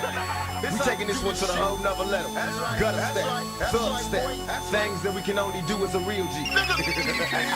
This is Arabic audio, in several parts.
We taking this one to the whole nother level. Gutter step, thug step, things that we can only do as a real G.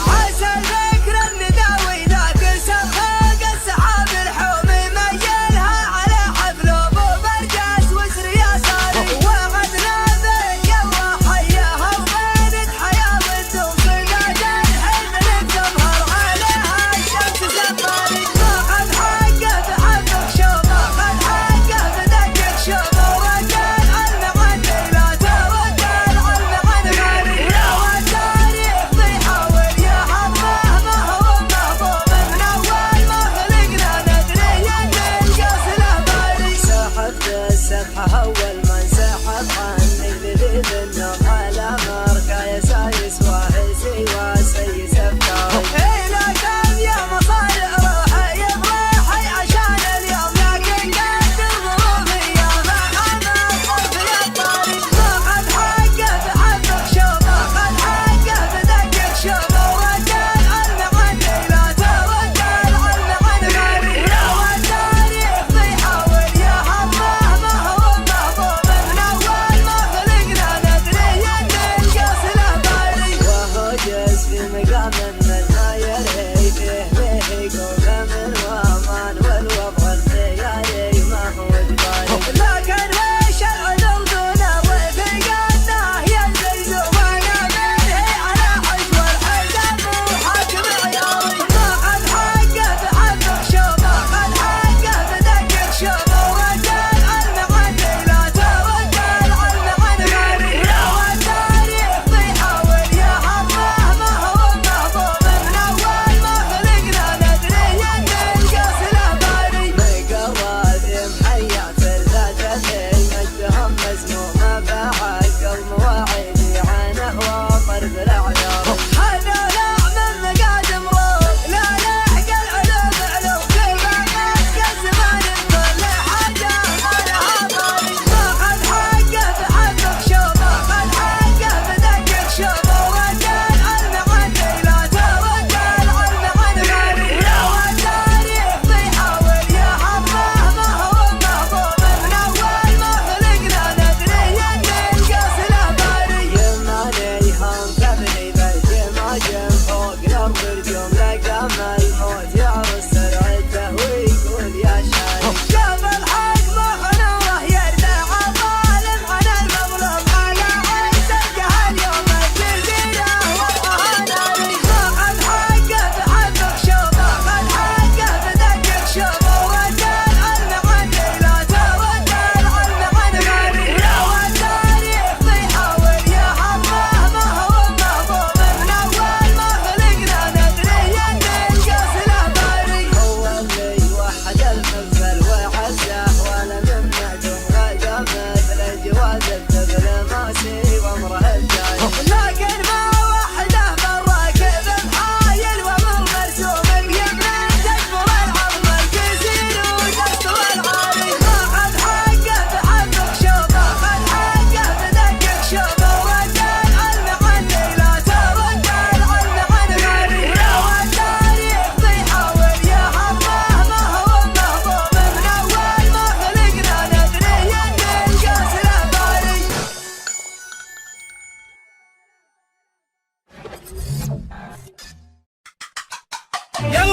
عسى ذكر النداوي ذاك السفاق السحاب الحومي ميلها على حفل ابو برجاس وسر يساري وغدنا بالجو حياها وبينت حياه والدوم صدادا الحين تظهر عليها الشمس زماري ماخذ حقه بحبك شوف ماخذ حقه بدقك شوف وكان علم عني لا توكل علم عن غيري لو التاريخ بيحاول يحمه ما هو محبوب من اول ما خلقنا ندري ان القص له باري سحبت السبحه اول من سحب عني لذيذ النوم على مرقى يسايس واهسي وسيس افكاري الى كم يوم صار روحي بروحي عشان اليوم لكن قد الظروف يوم انا الحب يطاري ماخذ حقه بحبك شوف ماخذ حقه بدقك شوف وكان علم عني لا توكل علم عن غيري لو التاريخ بيحاول يحمه ما هو محبوب من اول ما خلقنا ندري ان القص له باري وهو جز في مقام من ما يرهي فيه به يقوم من وامان والوضع اختياري ما هو جباري لكن وش العذر دون رفيقنا ينزل وانا منهي على حجم الحزن وحاكم عياري ماخذ حقه بحبك شوف ماخذ حقه بدقك شوف وكان علم عني لا توكل علم عن غيري لو التاريخ بيحاول يحمه ما هو محبوب من اول ما خلقنا ندري ان القص له باري مقوادم حيا في الذاتين مجدهم مزمومه بحق المواعيد عنه وطرب الاعيار هذول من مقادم روح لا يحق العلوم علوم كل ما يسقى الزمان كل حاجه ما لها باري ماخذ حقه بحبك شوف ماخذ حقه بدقك شوف وكان علم عني لا توكل علم عن غيري لو التاريخ بيحاول يحمه ما هو محبوب من اول ما خلقنا ندري ان القص له باري يمانيهم تبني بالجماجم فوق الارض اليوم لقام الموت يعرس سرعته ويقول يا شايب شاف الحق مخنوره يرجع الظالم على المظلوم على عين تلقاه اليوم الجزيره وضعها ناري ماخذ حقه بحبك شوف ماخذ حقه بدقك شوف وكان علم عني لا توكل علم عن غيري لو التاريخ بيحاول يحمه ما هو محبوب من اول ما خلقنا ندري ان القص له باري هو اللي وحد المفل وعزه ولا من معدوم غدا مثل جواز الدبل ماسي وامره الجاي لكن ما وحده بالراكب محايل ومن مرسوم اليمن تكبر العظم الكثير وتستوى العالي ماخذ حقه بحبك شوف ماخذ حقه بدقك شوف وكان علم عني لا توكل علم عن غيري لو التاريخ بيحاول يحمه ما هو محبوب من اول ما خلقنا ندري ان القص له باري يلا